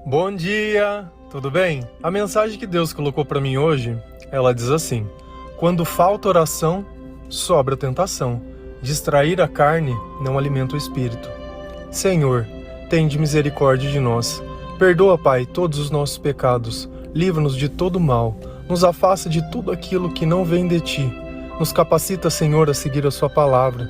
Bom dia, tudo bem? A mensagem que Deus colocou para mim hoje, ela diz assim: quando falta oração, sobra tentação. Distrair a carne não alimenta o espírito. Senhor, tende misericórdia de nós. Perdoa, Pai, todos os nossos pecados. Livra-nos de todo mal. Nos afasta de tudo aquilo que não vem de Ti. Nos capacita, Senhor, a seguir a Sua palavra.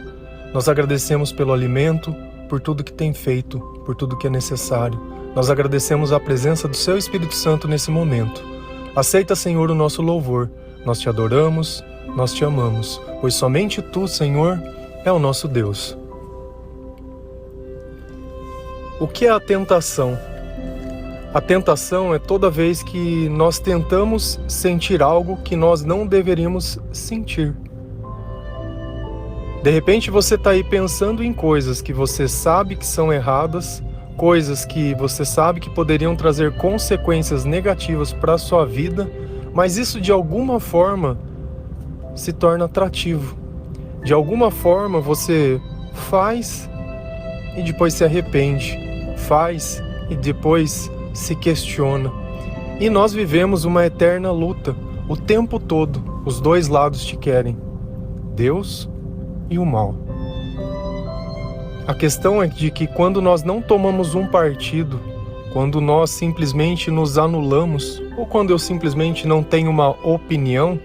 Nós agradecemos pelo alimento, por tudo que tem feito, por tudo que é necessário. Nós agradecemos a presença do Seu Espírito Santo nesse momento. Aceita, Senhor, o nosso louvor. Nós Te adoramos, nós Te amamos, pois somente Tu, Senhor, é o nosso Deus. O que é a tentação? A tentação é toda vez que nós tentamos sentir algo que nós não deveríamos sentir. De repente você está aí pensando em coisas que você sabe que são erradas, coisas que você sabe que poderiam trazer consequências negativas para a sua vida, mas isso de alguma forma se torna atrativo. De alguma forma você faz e depois se arrepende, faz e depois se questiona. E nós vivemos uma eterna luta, o tempo todo, os dois lados te querem, Deus e o mal. A questão é de que quando nós não tomamos um partido, quando nós simplesmente nos anulamos, ou quando eu simplesmente não tenho uma opinião,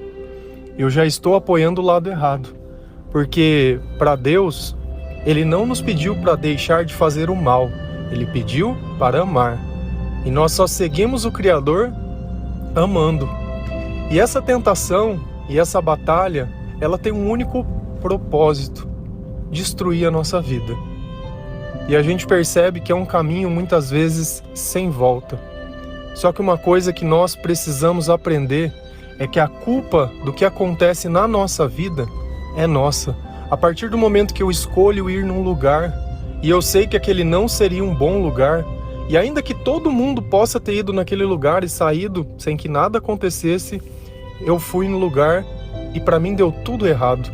eu já estou apoiando o lado errado. Porque para Deus, Ele não nos pediu para deixar de fazer o mal, Ele pediu para amar. E nós só seguimos o Criador amando. E essa tentação e essa batalha, ela tem um único propósito: destruir a nossa vida. E a gente percebe que é um caminho muitas vezes sem volta. Só que uma coisa que nós precisamos aprender é que a culpa do que acontece na nossa vida é nossa. A partir do momento que eu escolho ir num lugar e eu sei que aquele não seria um bom lugar, e ainda que todo mundo possa ter ido naquele lugar e saído sem que nada acontecesse, eu fui no lugar e para mim deu tudo errado.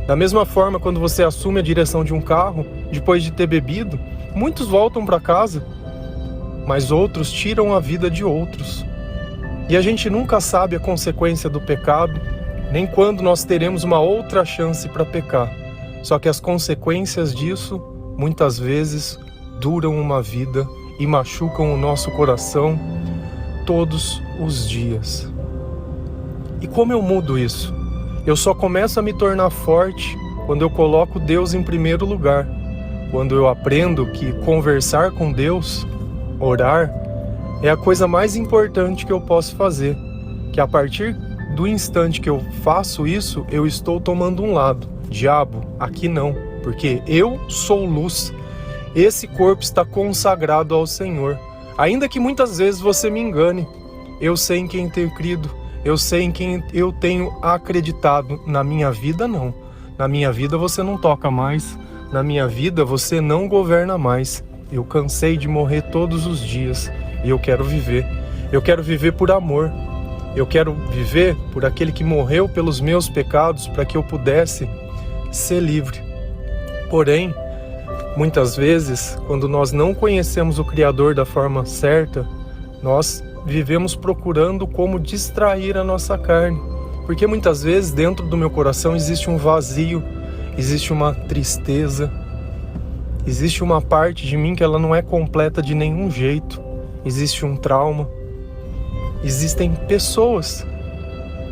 Da mesma forma, quando você assume a direção de um carro, depois de ter bebido, muitos voltam para casa, mas outros tiram a vida de outros. E a gente nunca sabe a consequência do pecado, nem quando nós teremos uma outra chance para pecar. Só que as consequências disso, muitas vezes, duram uma vida e machucam o nosso coração todos os dias. E como eu mudo isso? Eu só começo a me tornar forte quando eu coloco Deus em primeiro lugar. Quando eu aprendo que conversar com Deus, orar, é a coisa mais importante que eu posso fazer. Que a partir do instante que eu faço isso, eu estou tomando um lado. Diabo, aqui não, porque eu sou luz. Esse corpo está consagrado ao Senhor. Ainda que muitas vezes você me engane, eu sei em quem ter crido. Eu sei em quem eu tenho acreditado. Na minha vida, não. Na minha vida você não toca mais. Na minha vida você não governa mais. Eu cansei de morrer todos os dias e eu quero viver. Eu quero viver por amor. Eu quero viver por aquele que morreu pelos meus pecados para que eu pudesse ser livre. Porém, muitas vezes, quando nós não conhecemos o Criador da forma certa, nós vivemos procurando como distrair a nossa carne. Porque muitas vezes dentro do meu coração existe um vazio, existe uma tristeza, existe uma parte de mim que ela não é completa de nenhum jeito, existe um trauma, existem pessoas.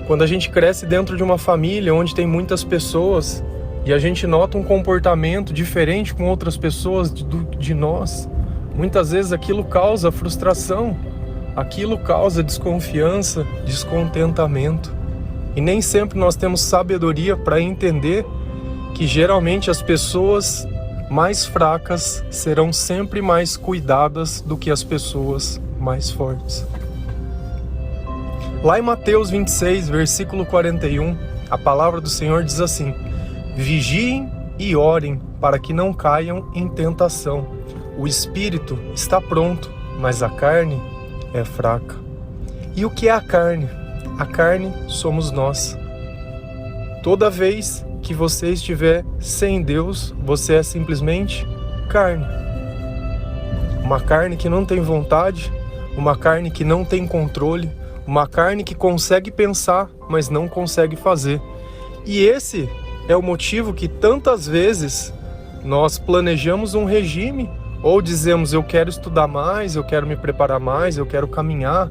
Quando a gente cresce dentro de uma família onde tem muitas pessoas e a gente nota um comportamento diferente com outras pessoas de nós, muitas vezes aquilo causa frustração. Aquilo causa desconfiança, descontentamento. E nem sempre nós temos sabedoria para entender que geralmente as pessoas mais fracas serão sempre mais cuidadas do que as pessoas mais fortes. Lá em Mateus 26, versículo 41, a palavra do Senhor diz assim: vigiem e orem para que não caiam em tentação. O espírito está pronto, mas a carne é fraca. E o que é a carne? A carne somos nós. Toda vez que você estiver sem Deus, você é simplesmente carne. Uma carne que não tem vontade, uma carne que não tem controle, uma carne que consegue pensar, mas não consegue fazer. E esse é o motivo que tantas vezes nós planejamos um regime, ou dizemos, eu quero estudar mais, eu quero me preparar mais, eu quero caminhar,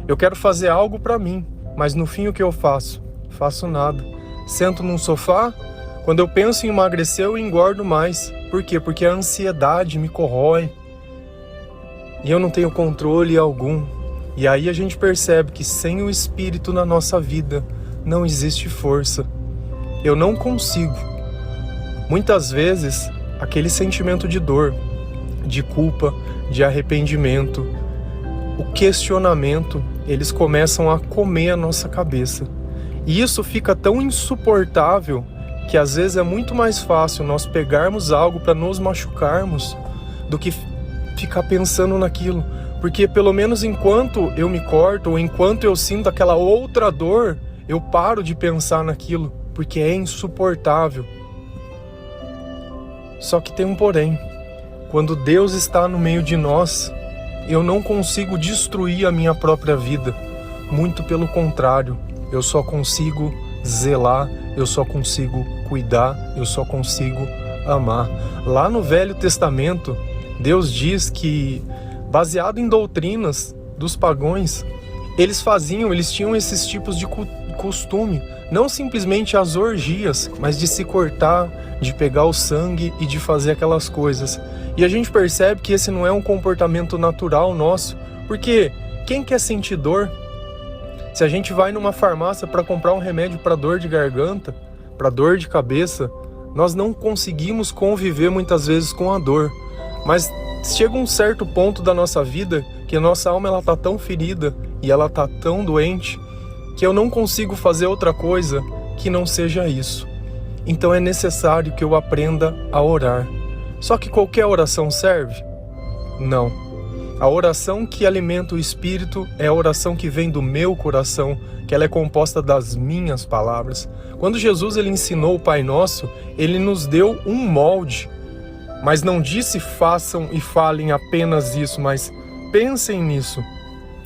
eu quero fazer algo para mim, mas no fim o que eu faço? Faço nada. Sento num sofá, quando eu penso em emagrecer eu engordo mais. Por quê? Porque a ansiedade me corrói e eu não tenho controle algum. E aí a gente percebe que sem o Espírito na nossa vida não existe força. Eu não consigo. Muitas vezes aquele sentimento de dor, de culpa, de arrependimento, o questionamento, eles começam a comer a nossa cabeça. E isso fica tão insuportável que às vezes é muito mais fácil nós pegarmos algo para nos machucarmos do que ficar pensando naquilo. Porque pelo menos enquanto eu me corto ou enquanto eu sinto aquela outra dor, eu paro de pensar naquilo, porque é insuportável. Só que tem um porém. Quando Deus está no meio de nós, eu não consigo destruir a minha própria vida. Muito pelo contrário, eu só consigo zelar, eu só consigo cuidar, eu só consigo amar. Lá no Velho Testamento, Deus diz que, baseado em doutrinas dos pagãos, eles tinham esses tipos de costume, não simplesmente as orgias, mas de se cortar, de pegar o sangue e de fazer aquelas coisas. E a gente percebe que esse não é um comportamento natural nosso, porque quem quer sentir dor? Se a gente vai numa farmácia para comprar um remédio para dor de garganta, para dor de cabeça, nós não conseguimos conviver muitas vezes com a dor. Mas chega um certo ponto da nossa vida que a nossa alma está tão ferida e ela está tão doente que eu não consigo fazer outra coisa que não seja isso. Então é necessário que eu aprenda a orar. Só que qualquer oração serve? Não. A oração que alimenta o Espírito é a oração que vem do meu coração, que ela é composta das minhas palavras. Quando Jesus ele ensinou o Pai Nosso, ele nos deu um molde, mas não disse façam e falem apenas isso, mas pensem nisso,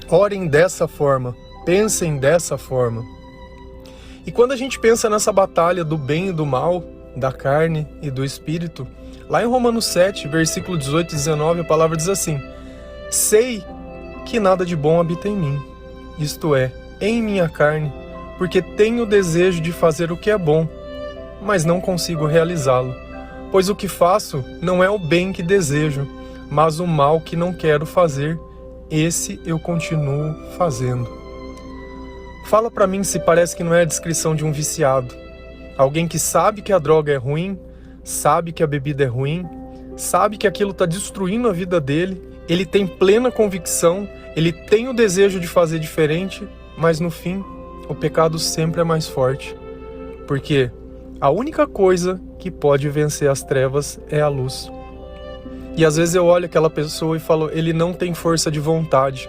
orem dessa forma, pensem dessa forma. E quando a gente pensa nessa batalha do bem e do mal, da carne e do Espírito, lá em Romanos 7, versículo 18 e 19, a palavra diz assim: sei que nada de bom habita em mim, isto é, em minha carne, porque tenho o desejo de fazer o que é bom, mas não consigo realizá-lo. Pois o que faço não é o bem que desejo, mas o mal que não quero fazer, esse eu continuo fazendo. Fala pra mim se parece que não é a descrição de um viciado. Alguém que sabe que a droga é ruim, sabe que a bebida é ruim, sabe que aquilo está destruindo a vida dele, ele tem plena convicção, ele tem o desejo de fazer diferente, mas no fim, o pecado sempre é mais forte. Porque a única coisa que pode vencer as trevas é a luz. E às vezes eu olho aquela pessoa e falo, ele não tem força de vontade.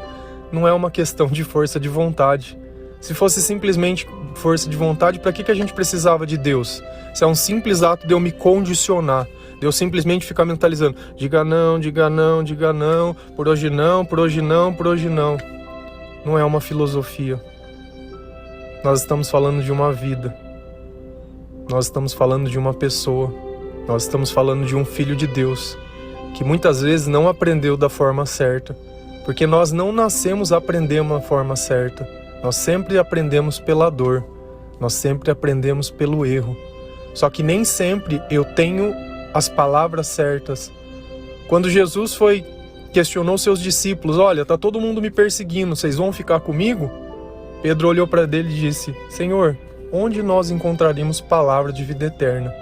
Não é uma questão de força de vontade. Se fosse simplesmente força de vontade, para que a gente precisava de Deus? Se é um simples ato de eu me condicionar, de eu simplesmente ficar mentalizando, diga não, diga não, diga não, por hoje não, por hoje não, por hoje não. Não é uma filosofia. Nós estamos falando de uma vida. Nós estamos falando de uma pessoa. Nós estamos falando de um filho de Deus, que muitas vezes não aprendeu da forma certa, porque nós não nascemos a aprender uma forma certa. Nós sempre aprendemos pela dor, nós sempre aprendemos pelo erro. Só que nem sempre eu tenho as palavras certas. Quando Jesus questionou seus discípulos, olha, tá todo mundo me perseguindo, vocês vão ficar comigo? Pedro olhou para ele e disse, Senhor, onde nós encontraremos palavra de vida eterna?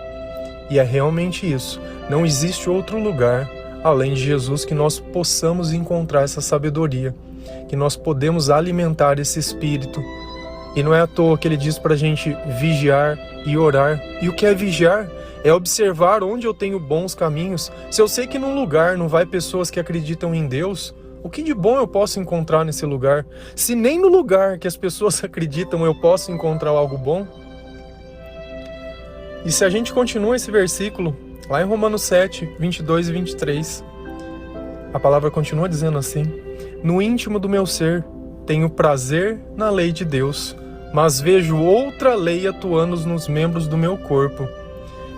E é realmente isso, não existe outro lugar, além de Jesus, que nós possamos encontrar essa sabedoria, que nós podemos alimentar esse espírito. E não é à toa que ele diz para a gente vigiar e orar. E o que é vigiar? É observar onde eu tenho bons caminhos. Se eu sei que num lugar não vai pessoas que acreditam em Deus, o que de bom eu posso encontrar nesse lugar? Se nem no lugar que as pessoas acreditam eu posso encontrar algo bom? E se a gente continua esse versículo, lá em Romanos 7, 22 e 23, A palavra continua dizendo assim: no íntimo do meu ser, tenho prazer na lei de Deus, mas vejo outra lei atuando nos membros do meu corpo,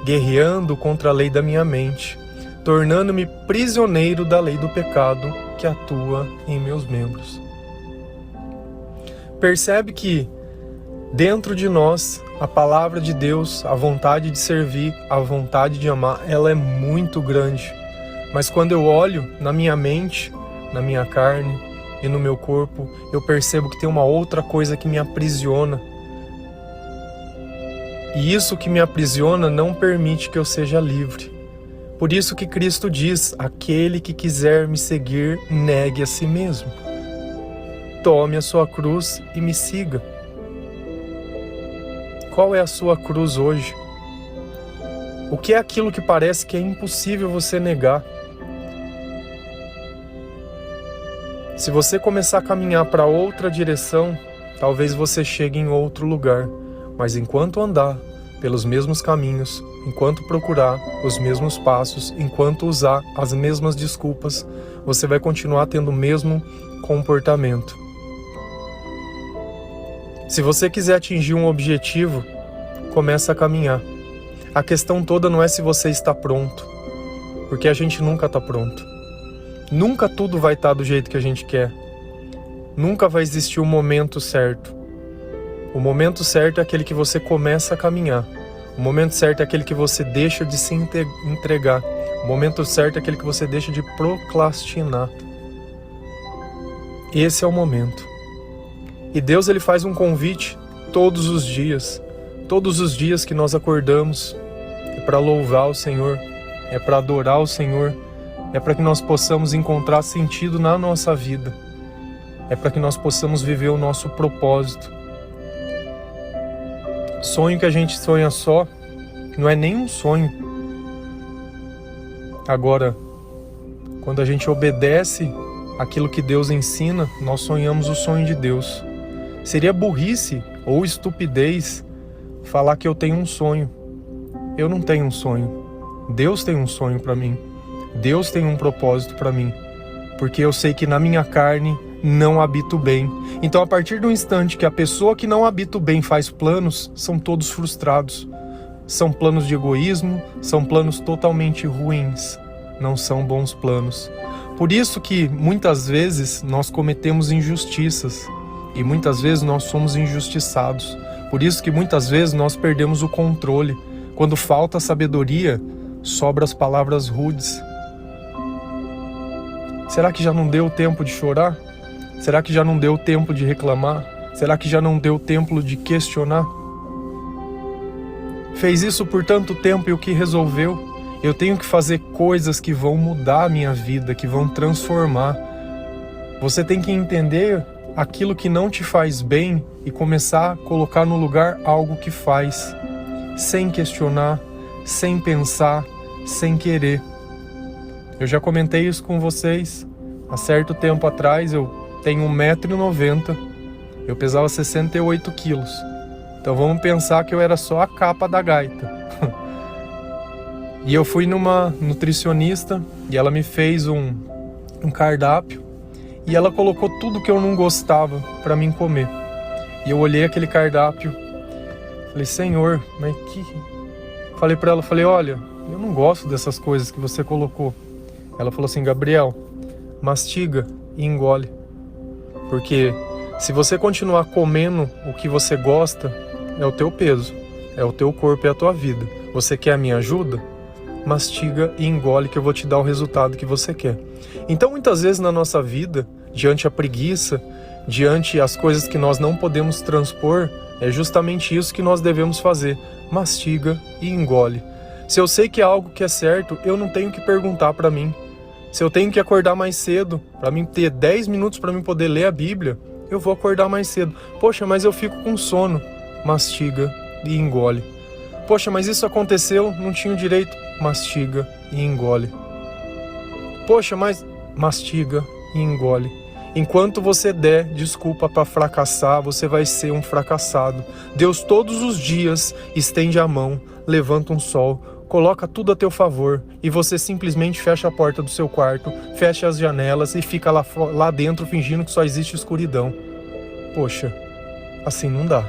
guerreando contra a lei da minha mente, tornando-me prisioneiro da lei do pecado que atua em meus membros. Percebe que dentro de nós, a palavra de Deus, a vontade de servir, a vontade de amar, ela é muito grande. Mas quando eu olho na minha mente, na minha carne e no meu corpo, eu percebo que tem uma outra coisa que me aprisiona. E isso que me aprisiona não permite que eu seja livre. Por isso que Cristo diz: aquele que quiser me seguir, negue a si mesmo. Tome a sua cruz e me siga. Qual é a sua cruz hoje? O que é aquilo que parece que é impossível você negar? Se você começar a caminhar para outra direção, talvez você chegue em outro lugar. Mas enquanto andar pelos mesmos caminhos, enquanto procurar os mesmos passos, enquanto usar as mesmas desculpas, você vai continuar tendo o mesmo comportamento. Se você quiser atingir um objetivo, começa a caminhar. A questão toda não é se você está pronto, porque a gente nunca está pronto. Nunca tudo vai estar do jeito que a gente quer. Nunca vai existir o momento certo. O momento certo é aquele que você começa a caminhar. O momento certo é aquele que você deixa de se entregar. O momento certo é aquele que você deixa de procrastinar. Esse é o momento. E Deus, ele faz um convite todos os dias. Todos os dias que nós acordamos, é para louvar o Senhor, é para adorar o Senhor, é para que nós possamos encontrar sentido na nossa vida, é para que nós possamos viver o nosso propósito. Sonho que a gente sonha só, não é nem um sonho. Agora, quando a gente obedece aquilo que Deus ensina, nós sonhamos o sonho de Deus. Seria burrice ou estupidez falar que eu tenho um sonho. Eu não tenho um sonho. Deus tem um sonho para mim. Deus tem um propósito para mim. Porque eu sei que na minha carne não habito bem. Então, a partir do instante que a pessoa que não habita o bem faz planos, são todos frustrados. São planos de egoísmo, são planos totalmente ruins. Não são bons planos. Por isso que muitas vezes nós cometemos injustiças. E muitas vezes nós somos injustiçados. Por isso que muitas vezes nós perdemos o controle. Quando falta sabedoria, sobram as palavras rudes. Será que já não deu tempo de chorar? Será que já não deu tempo de reclamar? Será que já não deu tempo de questionar? Fez isso por tanto tempo e o que resolveu? Eu tenho que fazer coisas que vão mudar a minha vida, que vão transformar. Você tem que entender aquilo que não te faz bem e começar a colocar no lugar algo que faz, sem questionar, sem pensar, sem querer. Eu já comentei isso com vocês. Há certo tempo atrás eu tenho 1,90 m, eu pesava 68 quilos. Então vamos pensar que eu era só a capa da gaita. E eu fui numa nutricionista e ela me fez um cardápio. E ela colocou tudo que eu não gostava para mim comer. E eu olhei aquele cardápio, falei: Senhor, mas que... Falei para ela, olha, eu não gosto dessas coisas que você colocou. Ela falou assim: Gabriel, mastiga e engole. Porque se você continuar comendo o que você gosta, é o teu peso, é o teu corpo, é a tua vida. Você quer a minha ajuda? Mastiga e engole que eu vou te dar o resultado que você quer. Então muitas vezes na nossa vida, diante a preguiça, diante as coisas que nós não podemos transpor, é justamente isso que nós devemos fazer. Mastiga e engole. Se eu sei que é algo que é certo, eu não tenho que perguntar para mim. Se eu tenho que acordar mais cedo, para mim ter 10 minutos para mim poder ler a Bíblia, eu vou acordar mais cedo. Poxa, mas eu fico com sono. Mastiga e engole. Poxa, mas isso aconteceu, não tinha o direito. Mastiga e engole. Poxa, mas mastiga e engole. Enquanto você der desculpa para fracassar, você vai ser um fracassado. Deus todos os dias estende a mão, levanta um sol, coloca tudo a teu favor e você simplesmente fecha a porta do seu quarto, fecha as janelas e fica lá dentro fingindo que só existe escuridão. Poxa, assim não dá.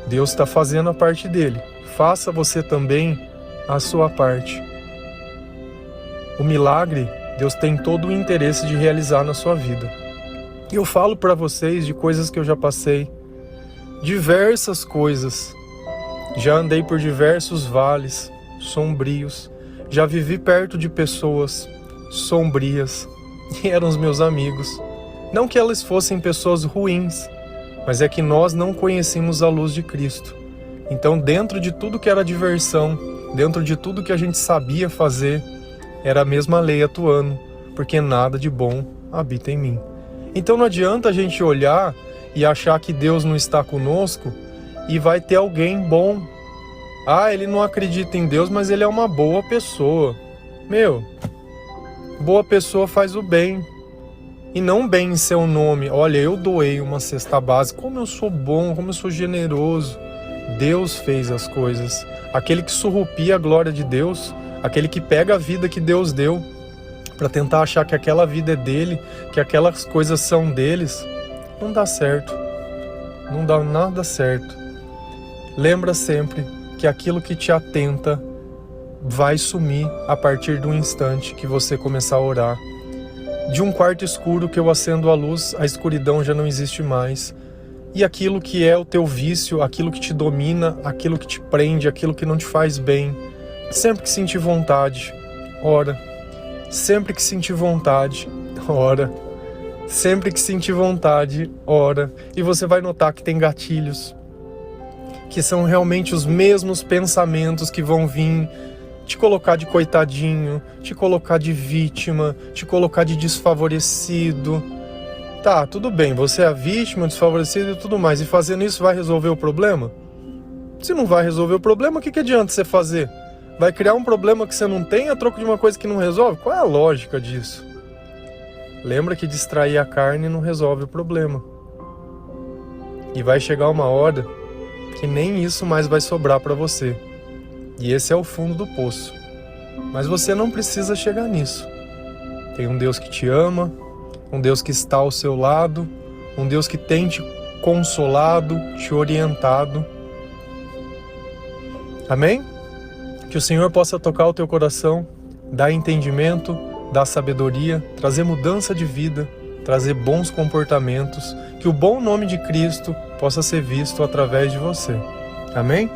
Deus está fazendo a parte dele. Faça você também a sua parte. O milagre, Deus tem todo o interesse de realizar na sua vida. Eu falo para vocês de coisas que eu já passei, diversas coisas. Já andei por diversos vales sombrios, já vivi perto de pessoas sombrias e eram os meus amigos. Não que elas fossem pessoas ruins, mas é que nós não conhecíamos a luz de Cristo. Então, dentro de tudo que era diversão, dentro de tudo que a gente sabia fazer, era a mesma lei atuando, porque nada de bom habita em mim. Então não adianta a gente olhar e achar que Deus não está conosco e vai ter alguém bom. Ah, ele não acredita em Deus, mas ele é uma boa pessoa. Meu, boa pessoa faz o bem. E não bem em seu nome. Olha, eu doei uma cesta básica. Como eu sou bom, como eu sou generoso. Deus fez as coisas. Aquele que surrupia a glória de Deus, aquele que pega a vida que Deus deu para tentar achar que aquela vida é dele, que aquelas coisas são deles, não dá certo. Não dá nada certo. Lembra sempre que aquilo que te atenta vai sumir a partir do instante que você começar a orar. De um quarto escuro que eu acendo a luz, a escuridão já não existe mais. E aquilo que é o teu vício, aquilo que te domina, aquilo que te prende, aquilo que não te faz bem, sempre que sentir vontade, ora. Sempre que sentir vontade, ora. Sempre que sentir vontade, ora. E você vai notar que tem gatilhos, que são realmente os mesmos pensamentos que vão vir te colocar de coitadinho, te colocar de vítima, te colocar de desfavorecido. Tá, tudo bem, você é a vítima, desfavorecido e tudo mais. E fazendo isso vai resolver o problema? Se não vai resolver o problema, o que adianta você fazer? Vai criar um problema que você não tem a troco de uma coisa que não resolve? Qual é a lógica disso? Lembra que distrair a carne não resolve o problema. E vai chegar uma hora que nem isso mais vai sobrar para você. E esse é o fundo do poço. Mas você não precisa chegar nisso. Tem um Deus que te ama, um Deus que está ao seu lado, um Deus que tem te consolado, te orientado. Amém? Que o Senhor possa tocar o teu coração, dar entendimento, dar sabedoria, trazer mudança de vida, trazer bons comportamentos, que o bom nome de Cristo possa ser visto através de você. Amém?